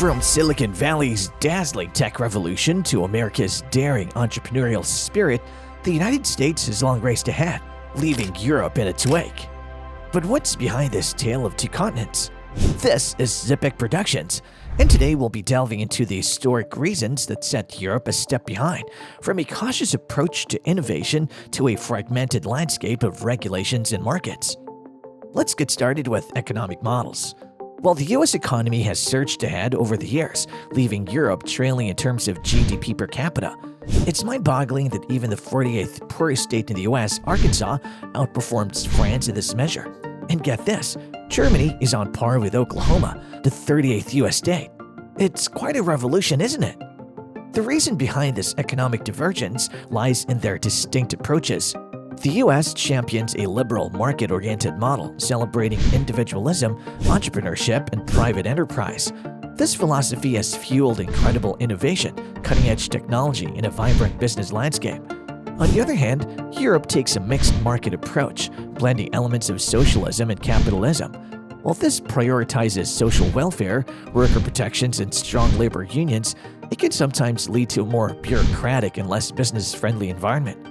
From Silicon Valley's dazzling tech revolution to America's daring entrepreneurial spirit, the United States has long raced ahead, leaving Europe in its wake. But what's behind this tale of two continents? This is Zippec Productions, and today we'll be delving into the historic reasons that set Europe a step behind, from a cautious approach to innovation to a fragmented landscape of regulations and markets. Let's get started with economic models. While the US economy has surged ahead over the years, leaving Europe trailing in terms of GDP per capita, it's mind-boggling that even the 48th poorest state in the US, Arkansas, outperforms France in this measure. And get this, Germany is on par with Oklahoma, the 38th US state. It's quite a revolution, isn't it? The reason behind this economic divergence lies in their distinct approaches. The US champions a liberal, market-oriented model celebrating individualism, entrepreneurship, and private enterprise. This philosophy has fueled incredible innovation, cutting-edge technology, and a vibrant business landscape. On the other hand, Europe takes a mixed market approach, blending elements of socialism and capitalism. While this prioritizes social welfare, worker protections, and strong labor unions, it can sometimes lead to a more bureaucratic and less business-friendly environment.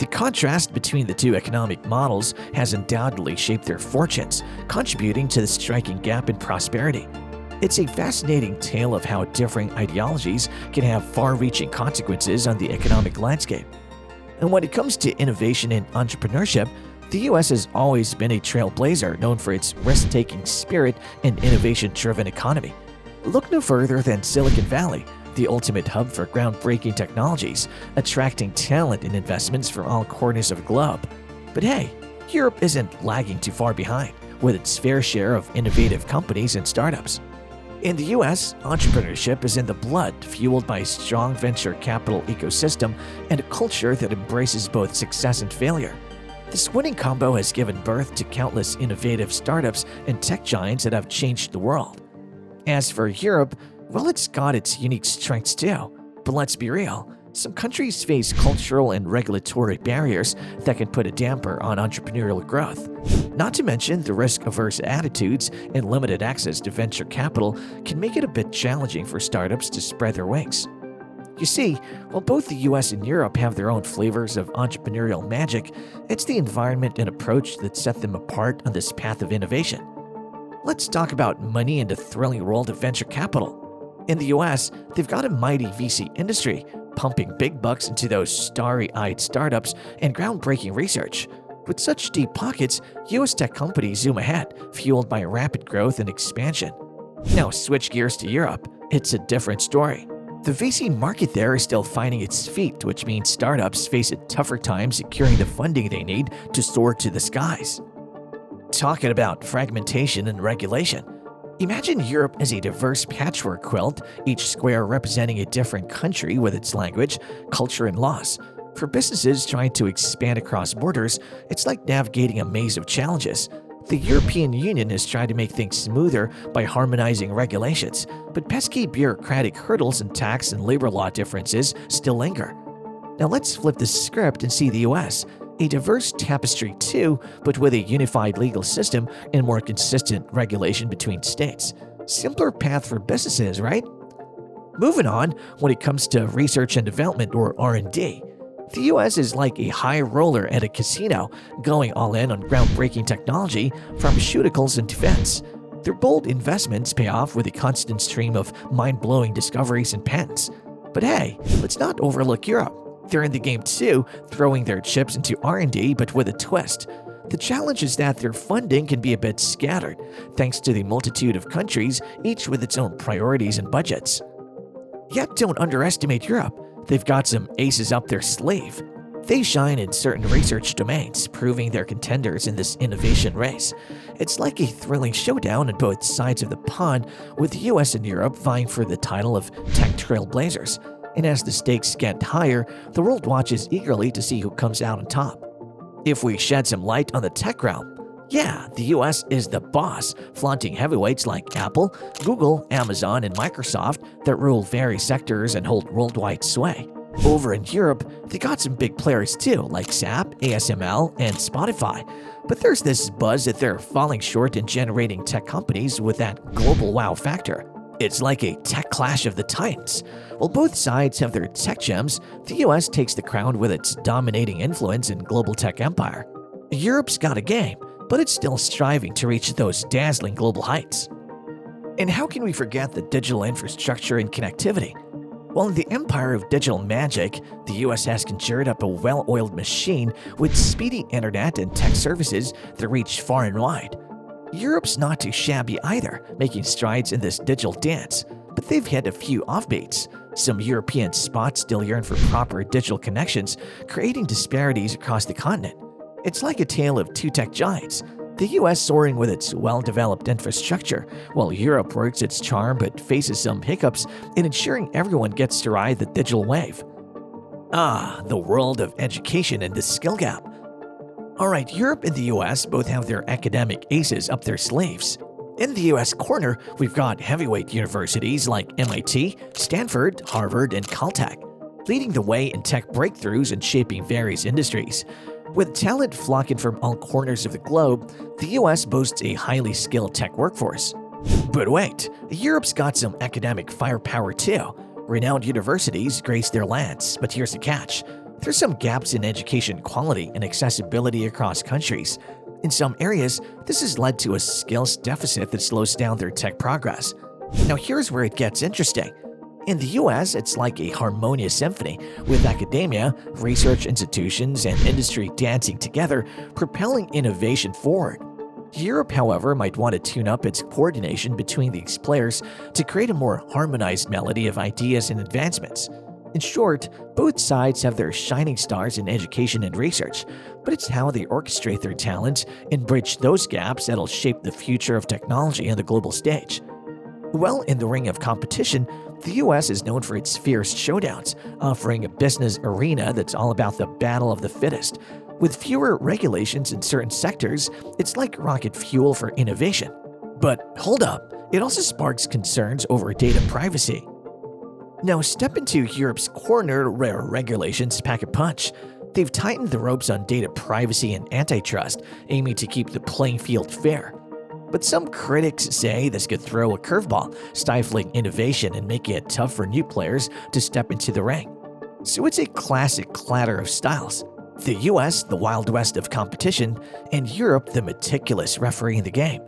The contrast between the two economic models has undoubtedly shaped their fortunes, contributing to the striking gap in prosperity. It's a fascinating tale of how differing ideologies can have far-reaching consequences on the economic landscape. And when it comes to innovation and entrepreneurship, the US has always been a trailblazer known for its risk-taking spirit and innovation-driven economy. Look no further than Silicon Valley, the ultimate hub for groundbreaking technologies, attracting talent and investments from all corners of the globe. But hey, Europe isn't lagging too far behind, with its fair share of innovative companies and startups. In the US, entrepreneurship is in the blood, fueled by a strong venture capital ecosystem and a culture that embraces both success and failure. This winning combo has given birth to countless innovative startups and tech giants that have changed the world. As for Europe, well, it's got its unique strengths too. But let's be real, some countries face cultural and regulatory barriers that can put a damper on entrepreneurial growth. Not to mention, the risk-averse attitudes and limited access to venture capital can make it a bit challenging for startups to spread their wings. You see, while both the US and Europe have their own flavors of entrepreneurial magic, it's the environment and approach that set them apart on this path of innovation. Let's talk about money and the thrilling world of venture capital. In the US, they've got a mighty VC industry, pumping big bucks into those starry-eyed startups and groundbreaking research. With such deep pockets, US tech companies zoom ahead, fueled by rapid growth and expansion. Now switch gears to Europe. It's a different story. The VC market there is still finding its feet, which means startups face a tougher time securing the funding they need to soar to the skies. Talking about fragmentation and regulation. Imagine Europe as a diverse patchwork quilt, each square representing a different country with its language, culture, and laws. For businesses trying to expand across borders, it's like navigating a maze of challenges. The European Union is trying to make things smoother by harmonizing regulations, but pesky bureaucratic hurdles and tax and labor law differences still linger. Now let's flip the script and see the US. A diverse tapestry too, but with a unified legal system and more consistent regulation between states. Simpler path for businesses, right? Moving on, when it comes to research and development or R&D, the US is like a high roller at a casino, going all in on groundbreaking technology, pharmaceuticals, and defense. Their bold investments pay off with a constant stream of mind-blowing discoveries and patents. But hey, let's not overlook Europe. They're in the game too, throwing their chips into R&D but with a twist. The challenge is that their funding can be a bit scattered, thanks to the multitude of countries, each with its own priorities and budgets. Yet don't underestimate Europe. They've got some aces up their sleeve. They shine in certain research domains, proving they're contenders in this innovation race. It's like a thrilling showdown on both sides of the pond, with the US and Europe vying for the title of tech trailblazers. And as the stakes get higher, the world watches eagerly to see who comes out on top. If we shed some light on the tech realm, yeah, the US is the boss, flaunting heavyweights like Apple, Google, Amazon, and Microsoft that rule various sectors and hold worldwide sway. Over in Europe, they got some big players too, like SAP, ASML, and Spotify. But there's this buzz that they're falling short in generating tech companies with that global wow factor. It's like a tech clash of the titans. While both sides have their tech gems, the US takes the crown with its dominating influence in global tech empire. Europe's got a game, but it's still striving to reach those dazzling global heights. And how can we forget the digital infrastructure and connectivity? Well, in the empire of digital magic, the US has conjured up a well-oiled machine with speedy internet and tech services that reach far and wide. Europe's not too shabby either, making strides in this digital dance, but they've had a few offbeats. Some European spots still yearn for proper digital connections, creating disparities across the continent. It's like a tale of two tech giants, the US soaring with its well-developed infrastructure, while Europe works its charm but faces some hiccups in ensuring everyone gets to ride the digital wave. The world of education and the skill gap. Alright, Europe and the US both have their academic aces up their sleeves. In the US corner, we've got heavyweight universities like MIT, Stanford, Harvard, and Caltech, leading the way in tech breakthroughs and shaping various industries. With talent flocking from all corners of the globe, the US boasts a highly skilled tech workforce. But wait, Europe's got some academic firepower too. Renowned universities grace their lands, but here's the catch. There's some gaps in education quality and accessibility across countries. In some areas, this has led to a skills deficit that slows down their tech progress. Now here's where it gets interesting. In the US, it's like a harmonious symphony, with academia, research institutions, and industry dancing together, propelling innovation forward. Europe, however, might want to tune up its coordination between these players to create a more harmonized melody of ideas and advancements. In short, both sides have their shining stars in education and research, but it's how they orchestrate their talents and bridge those gaps that'll shape the future of technology on the global stage. Well, in the ring of competition, the US is known for its fierce showdowns, offering a business arena that's all about the battle of the fittest. With fewer regulations in certain sectors, it's like rocket fuel for innovation. But hold up, it also sparks concerns over data privacy. Now step into Europe's corner where regulations pack a punch. They've tightened the ropes on data privacy and antitrust, aiming to keep the playing field fair. But some critics say this could throw a curveball, stifling innovation and making it tough for new players to step into the ring. So it's a classic clatter of styles. The US, the Wild West of competition, and Europe, the meticulous referee in the game.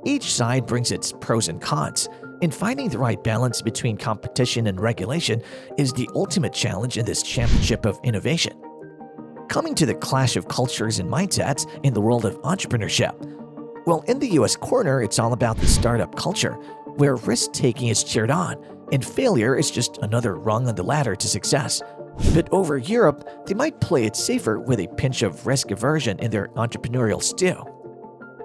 Each side brings its pros and cons, and finding the right balance between competition and regulation is the ultimate challenge in this championship of innovation. Coming to the clash of cultures and mindsets in the world of entrepreneurship. Well, in the US corner, it's all about the startup culture, where risk-taking is cheered on, and failure is just another rung on the ladder to success. But over Europe, they might play it safer with a pinch of risk aversion in their entrepreneurial stew.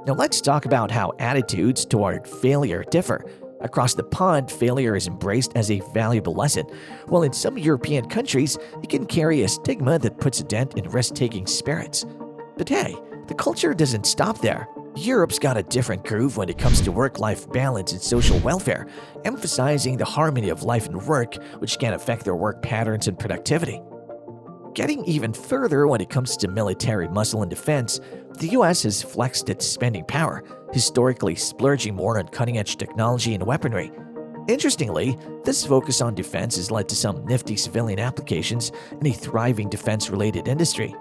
Now let's talk about how attitudes toward failure differ. Across the pond, failure is embraced as a valuable lesson, while in some European countries, it can carry a stigma that puts a dent in risk-taking spirits. But hey, the culture doesn't stop there. Europe's got a different groove when it comes to work-life balance and social welfare, emphasizing the harmony of life and work, which can affect their work patterns and productivity. Getting even further when it comes to military muscle and defense, the US has flexed its spending power, historically splurging more on cutting-edge technology and weaponry. Interestingly, this focus on defense has led to some nifty civilian applications and a thriving defense-related industry.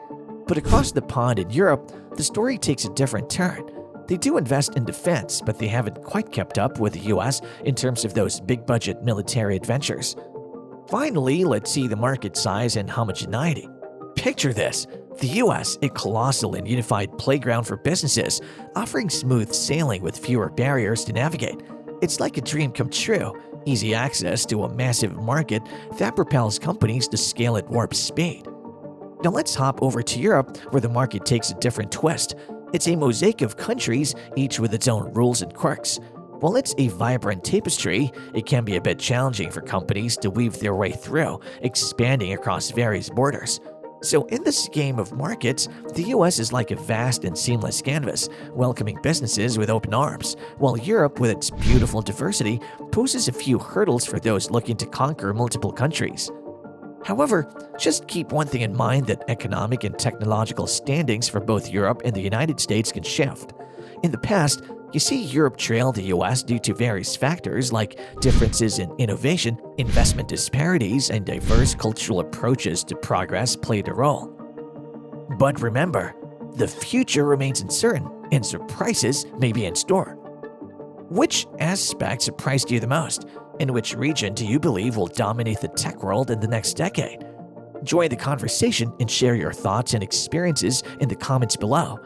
But across the pond in Europe, the story takes a different turn. They do invest in defense, but they haven't quite kept up with the US in terms of those big-budget military adventures. Finally, let's see the market size and homogeneity. Picture this. The US, a colossal and unified playground for businesses, offering smooth sailing with fewer barriers to navigate. It's like a dream come true, easy access to a massive market that propels companies to scale at warp speed. Now let's hop over to Europe, where the market takes a different twist. It's a mosaic of countries, each with its own rules and quirks. While it's a vibrant tapestry, it can be a bit challenging for companies to weave their way through, expanding across various borders. So in this game of markets, the US is like a vast and seamless canvas, welcoming businesses with open arms, while Europe, with its beautiful diversity, poses a few hurdles for those looking to conquer multiple countries. However, just keep one thing in mind, that economic and technological standings for both Europe and the United States can shift. In the past, You see, Europe trailed the US due to various factors like differences in innovation, investment disparities, and diverse cultural approaches to progress played a role. But remember, the future remains uncertain and surprises may be in store. Which aspect surprised you the most? And which region do you believe will dominate the tech world in the next decade? Join the conversation and share your thoughts and experiences in the comments below.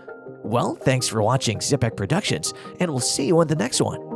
Well, thanks for watching Zippec Productions, and we'll see you on the next one.